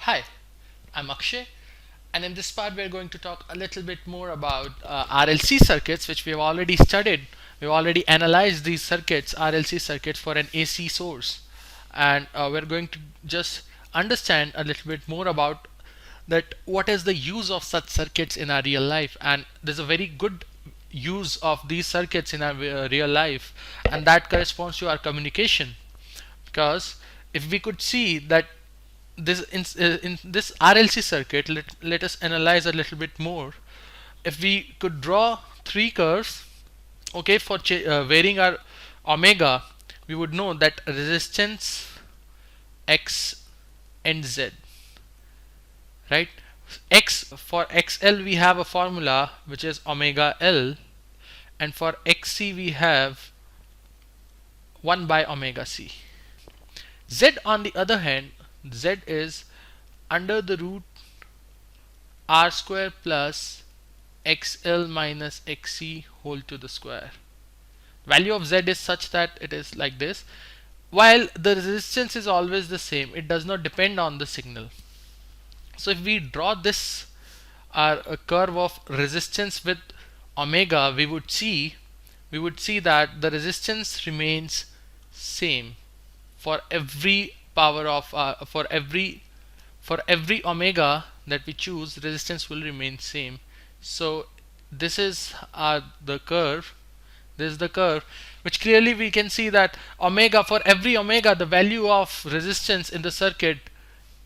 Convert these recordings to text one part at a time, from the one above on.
Hi, I'm Akshay, and in this part we're going to talk a little bit more about RLC circuits, which we have already studied. We've already analyzed these circuits, RLC circuits, for an AC source, and we're going to just understand a little bit more about that what is the use of such circuits in our real life. And there's a very good use of these circuits in our real life, and that corresponds to our communication. Because if we could see that in this RLC circuit, let us analyze a little bit more. If we could draw three curves, okay, for varying our omega, we would know that resistance X and Z, right? X, for XL we have a formula which is omega L, and for XC we have 1 by omega C. Z, on the other hand, Z is under the root R square plus XL minus XC whole to the square. Value of Z is such that it is like this, while the resistance is always the same. It does not depend on the signal. So if we draw this a curve of resistance with omega, we would see that the resistance remains same for every power of for every omega that we choose. Resistance will remain same. So this is the curve. This is the curve, which clearly we can see that omega, for every omega, the value of resistance in the circuit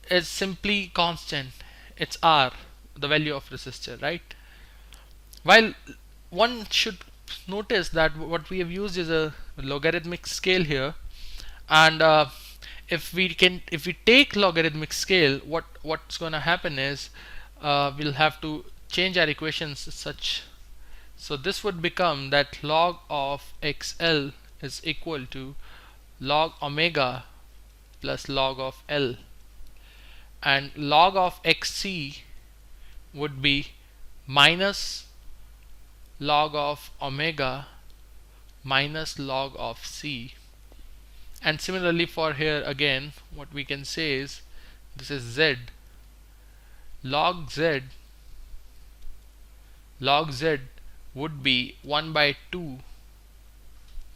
is simply constant. It's R, the value of resistor, right? While one should notice that what we have used is a logarithmic scale here, and if we take logarithmic scale, what's going to happen is we'll have to change our equations such. So this would become that log of XL is equal to log omega plus log of L, and log of XC would be minus log of omega minus log of C. And similarly for here again, what we can say is this is Z. Log Z would be 1 by 2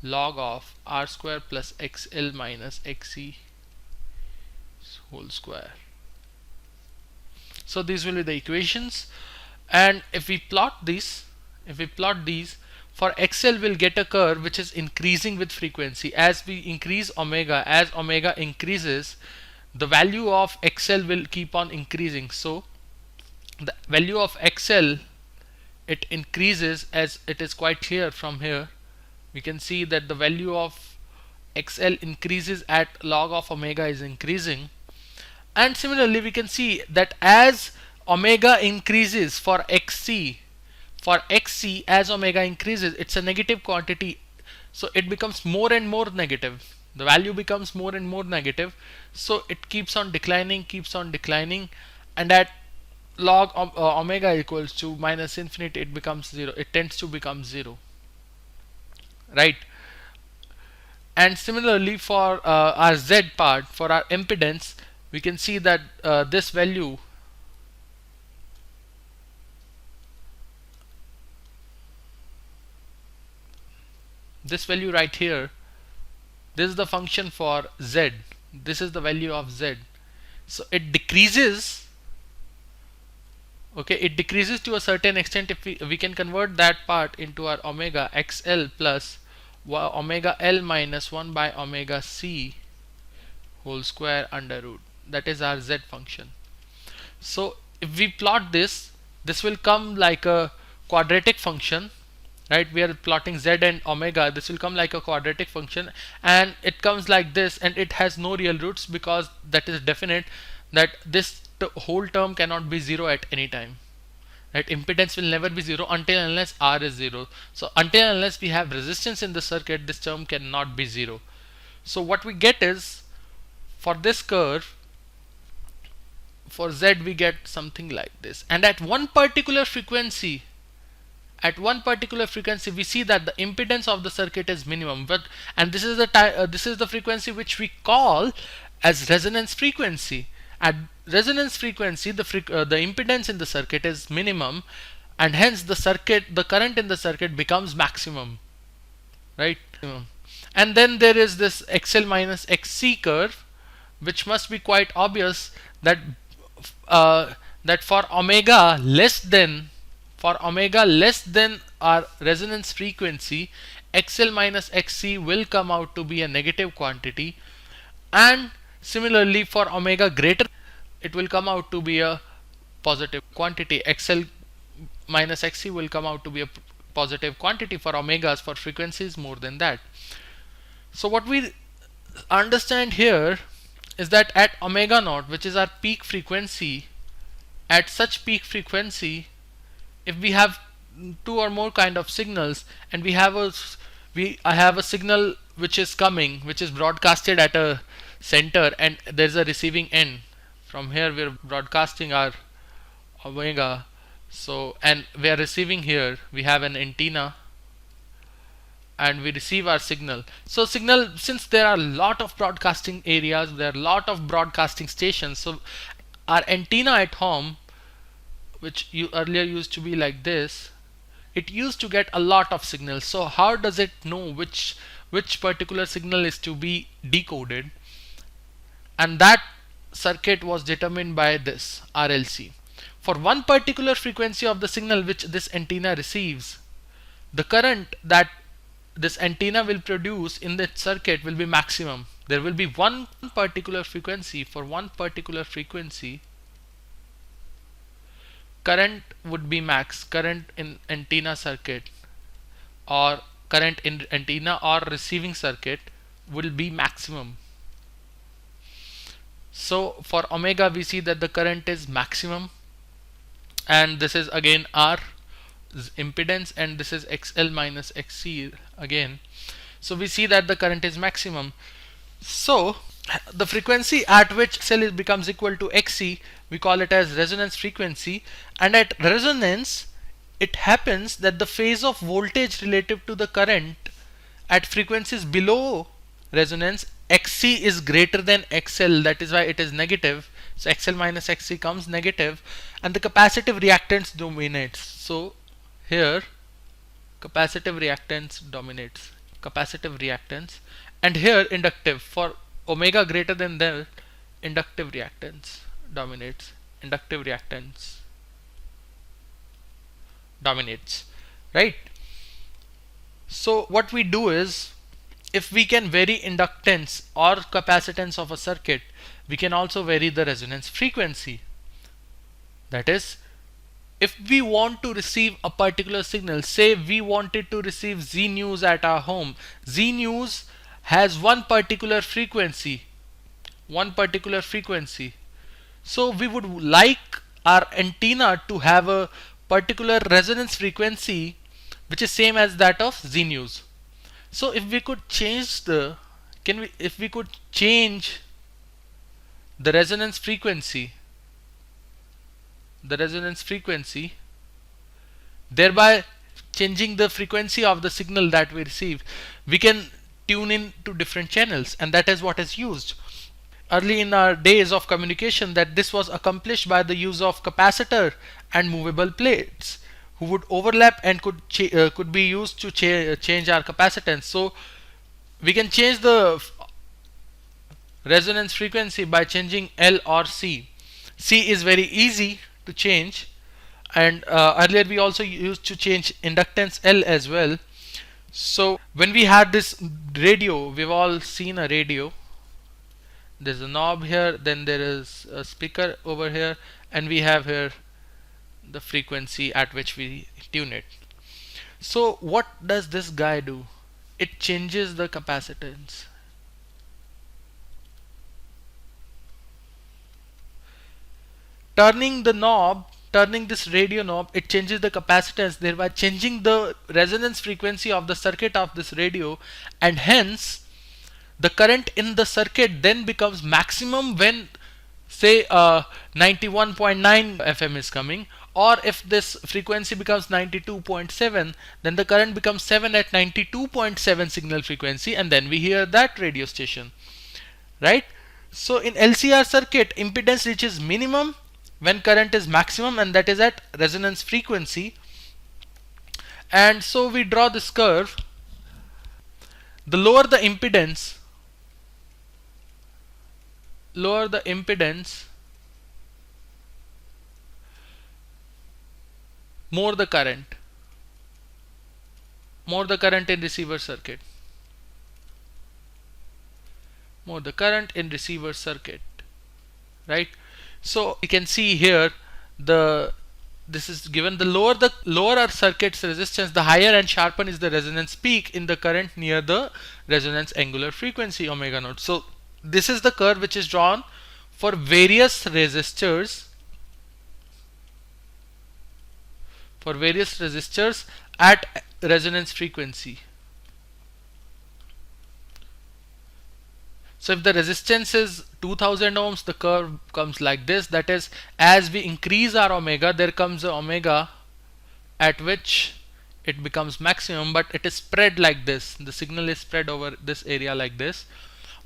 log of R square plus XL minus XC whole square. So these will be the equations, and if we plot these, for XL we'll get a curve which is increasing with frequency. As we increase omega, as omega increases, the value of XL will keep on increasing. So the value of XL, it increases, as it is quite clear from here. We can see that the value of XL increases at log of omega is increasing. And similarly we can see that as omega increases for XC, as omega increases, it's a negative quantity, so it becomes more and more negative. The value becomes more and more negative, so it keeps on declining, and at log omega equals to minus infinity, it becomes 0. It tends to become 0, right? And similarly for our Z part, for our impedance, we can see that this value right here, this is the function for Z. This is the value of Z. So it decreases. Okay, it decreases to a certain extent. If we can convert that part into our omega XL plus omega L minus 1 by omega C whole square under root. That is our Z function. So if we plot this will come like a quadratic function, right? We are plotting Z and omega. This will come like a quadratic function, and it comes like this, and it has no real roots, because that is definite that this whole term cannot be 0 at any time, right? Impedance will never be 0 until unless R is 0. So until unless we have resistance in the circuit, this term cannot be 0. So what we get is, for this curve, for Z we get something like this, and at one particular frequency, we see that the impedance of the circuit is minimum. And this is the frequency which we call as resonance frequency. At resonance frequency, the impedance in the circuit is minimum, and hence the current in the circuit becomes maximum, right? And then there is this XL minus XC curve, which must be quite obvious that that for omega less than our resonance frequency, XL minus XC will come out to be a negative quantity, and similarly for omega greater, it will come out to be a positive quantity. XL minus XC will come out to be a positive quantity for omegas for frequencies more than that. So what we understand here is that at omega naught, which is our peak frequency, at such peak frequency, if we have two or more kind of signals, and I have a signal which is coming, which is broadcasted at a center, and there's a receiving end. From here we're broadcasting our omega, so, and we are receiving here, we have an antenna, and we receive our signal. So since there are a lot of broadcasting areas, there are a lot of broadcasting stations, so our antenna at home, which earlier used to be like this, it used to get a lot of signals. So how does it know which particular signal is to be decoded? And that circuit was determined by this RLC. For one particular frequency of the signal which this antenna receives, the current that this antenna will produce in the circuit will be maximum. There will be one particular frequency. For one particular frequency, current would be max. Current in antenna circuit, or current in antenna or receiving circuit, will be maximum. So for omega we see that the current is maximum, and this is again our impedance, and this is XL minus XC again. So we see that the current is maximum. So the frequency at which XL becomes equal to XC, we call it as resonance frequency, and at resonance it happens that the phase of voltage relative to the current at frequencies below resonance, XC is greater than XL, that is why it is negative. So XL minus XC comes negative, and the capacitive reactance dominates. So here capacitive reactance dominates, capacitive reactance, and here inductive. For omega greater than that, inductive reactance dominates, inductive reactance dominates, right? So what we do is, if we can vary inductance or capacitance of a circuit, we can also vary the resonance frequency. That is, if we want to receive a particular signal, say we wanted to receive Z news at our home, Z news has one particular frequency, so we would like our antenna to have a particular resonance frequency which is same as that of Z news. So if we could change the resonance frequency, thereby changing the frequency of the signal that we receive, we can tune in to different channels, and that is what is used. Early in our days of communication, that this was accomplished by the use of capacitor and movable plates, who would overlap and could be used to change our capacitance. So we can change the resonance frequency by changing L or C. C is very easy to change, and earlier we also used to change inductance L as well. So when we had this radio, we've all seen a radio. There's a knob here, then there is a speaker over here, and we have here the frequency at which we tune it. So what does this guy do? It changes the capacitance. Turning this radio knob, it changes the capacitance, thereby changing the resonance frequency of the circuit of this radio, and hence the current in the circuit then becomes maximum when, say, 91.9 FM is coming, or if this frequency becomes 92.7, then the current becomes 7 at 92.7 signal frequency, and then we hear that radio station, right? So in LCR circuit, impedance reaches minimum when current is maximum, and that is at resonance frequency. And so we draw this curve. The lower the impedance, more the current. More the current in receiver circuit. More the current in receiver circuit. Right? So you can see here this is given. The lower our circuit's resistance, the higher and sharper is the resonance peak in the current near the resonance angular frequency omega naught. So this is the curve which is drawn for various resistors at resonance frequency. So if the resistance is 2000 ohms, the curve comes like this. That is, as we increase our omega, there comes a omega at which it becomes maximum, but it is spread like this. The signal is spread over this area like this.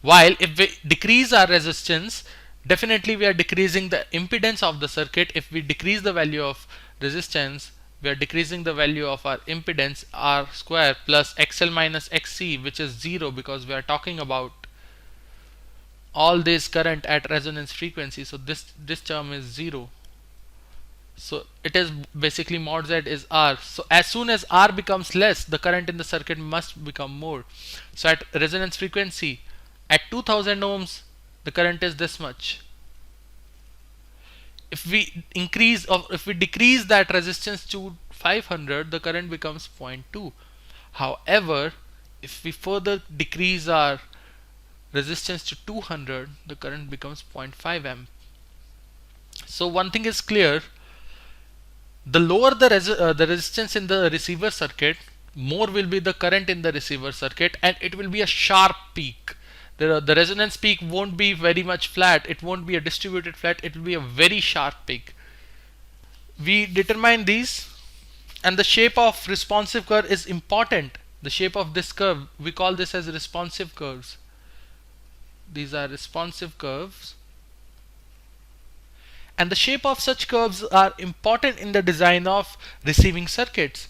While if we decrease our resistance, definitely we are decreasing the impedance of the circuit. If we decrease the value of resistance, we are decreasing the value of our impedance, R square plus XL minus XC, which is 0, because we are talking about all this current at resonance frequency. So this term is 0. So it is basically mod Z is R. So as soon as R becomes less, the current in the circuit must become more. So at resonance frequency, at 2000 ohms, the current is this much. If we increase or if we decrease that resistance to 500, the current becomes 0.2. However, if we further decrease our resistance to 200, the current becomes 0.5 amp. So one thing is clear: the lower the resistance in the receiver circuit, more will be the current in the receiver circuit, and it will be a sharp peak. The resonance peak won't be very much flat. It won't be a distributed flat. It will be a very sharp peak. We determine these, and the shape of responsive curve is important. The shape of this curve, we call this as responsive curves. These are responsive curves, and the shape of such curves are important in the design of receiving circuits.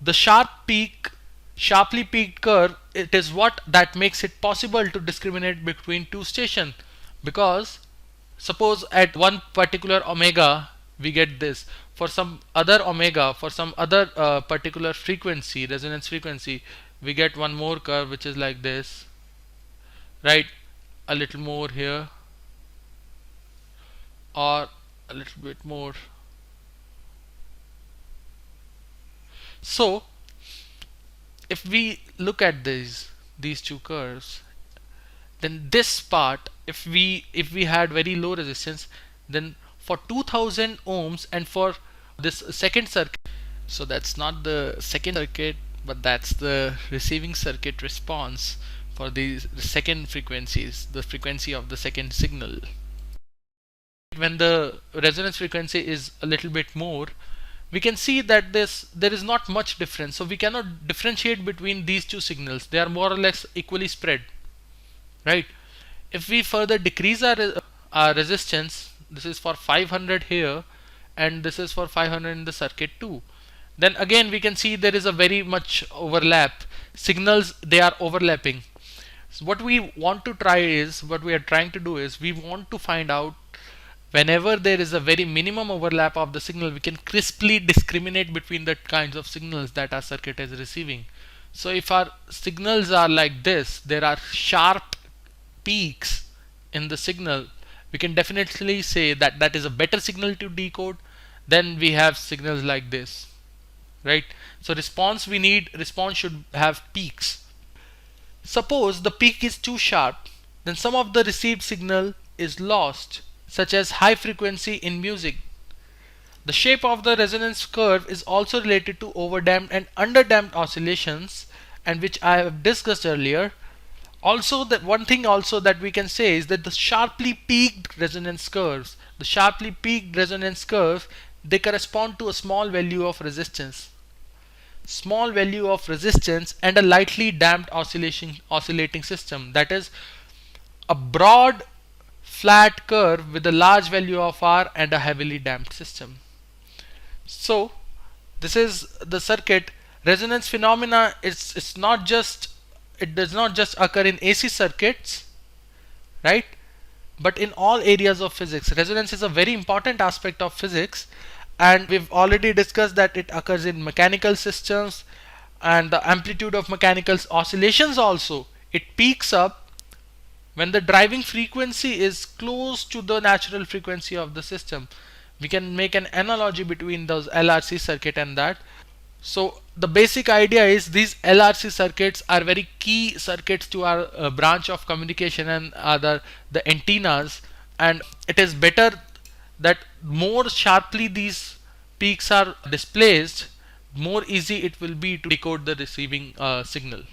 The sharply peaked curve, it is what that makes it possible to discriminate between two stations, because suppose at one particular omega we get this, for some other omega, for some other particular frequency, resonance frequency, we get one more curve which is like this, right? A little more here, or a little bit more. So if we look at these two curves, then this part, if we had very low resistance, then for 2000 ohms and for this second circuit, so that's not the second circuit, but that's the receiving circuit response for these second frequencies, the frequency of the second signal. When the resonance frequency is a little bit more, we can see that there is not much difference. So we cannot differentiate between these two signals. They are more or less equally spread, right? If we further decrease our resistance, this is for 500 here, and this is for 500 in the circuit too, then again we can see there is a very much overlap. Signals, they are overlapping. So what we are trying to do is we want to find out, whenever there is a very minimum overlap of the signal, we can crisply discriminate between the kinds of signals that our circuit is receiving. So if our signals are like this, there are sharp peaks in the signal, we can definitely say that that is a better signal to decode than we have signals like this, right? So response should have peaks. Suppose the peak is too sharp, then some of the received signal is lost, such as high frequency in music. The shape of the resonance curve is also related to overdamped and underdamped oscillations, and which I have discussed earlier. Also, that one thing also that we can say is that the sharply peaked resonance curve, they correspond to a small value of resistance. And a lightly damped oscillating system. That is, a broad flat curve with a large value of R and a heavily damped system. So this is the circuit. Resonance phenomena it's not just, it does not just occur in AC circuits, right? But in all areas of physics. Resonance is a very important aspect of physics, and we've already discussed that it occurs in mechanical systems, and the amplitude of mechanical oscillations also, it peaks up when the driving frequency is close to the natural frequency of the system. We can make an analogy between those LRC circuit and that. So the basic idea is these LRC circuits are very key circuits to our branch of communication and other the antennas, and it is better that more sharply these peaks are displaced, more easy it will be to decode the receiving signal.